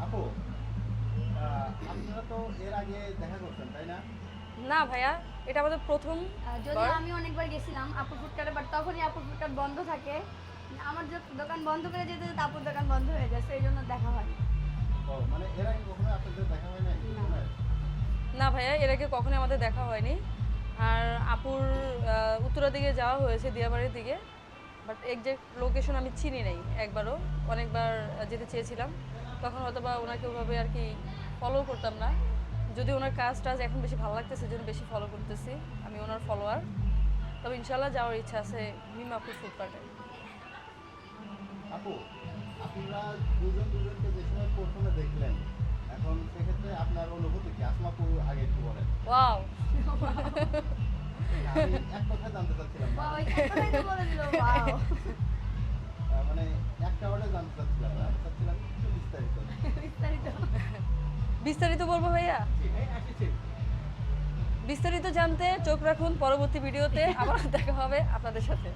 আপু আপনারা তো এর আগে দেখা করছেন তাই না? না ভাইয়া, এটা আমাদের প্রথম যদিও আমি অনেকবার গেছিলাম আপুর ফুডকার্টে, বাট তখনই আপুর ফুডকার্ট বন্ধ থাকে। আমার দোকান বন্ধ করে যেতে যেতে আপুর দোকান বন্ধ হয়ে যায়, সেই জন্য দেখা হয়। ও মানে এর আগে কখনো আপনাদের দেখা হয় নাই? না। না ভাইয়া, এর আগে কখনোই আমাদের দেখা হয়নি। আর আপুর উত্তরা দিকে যাওয়া হয়েছে, দিয়াবাড়ির দিকে, বাট এক্সাক্ট লোকেশন আমি চিনি নাই একবারও। অনেকবার যেতে চেয়েছিলাম, তখন হয়তো বা ওনাকে ওভাবে আর কি ফলো করতাম না। যদি ওনার কাজ টাজ এখন বেশি ভালো লাগতেছে, জন্য বেশি ফলো করতেছি, আমি ওনার ফলোয়ার। তবে ইনশাল্লাহ যাওয়ার ইচ্ছা আছে মিমাপুর ফুডকার্টে। আপু আপনারা দুজনকে যে সময় প্রথমে দেখলেন, এখন সেক্ষেত্রে আপনার অনুভূতি কি? আসমাপু আগে একটু বলেন। ওয়াও, আমি এক কথা জানতে চাচ্ছিলাম না। ওই কথাই তো বলে দিল, ওয়াও। মানে একটা ওয়ার্ডে জানতে চাচ্ছিলাম না, আমি চাচ্ছিলাম একটু বিস্তারিত। বিস্তারিত। বিস্তারিত বলবো ভাইয়া? বিস্তারিত জানতে চোখ রাখুন পরবর্তী ভিডিওতে, আবার দেখা হবে আপনাদের সাথে।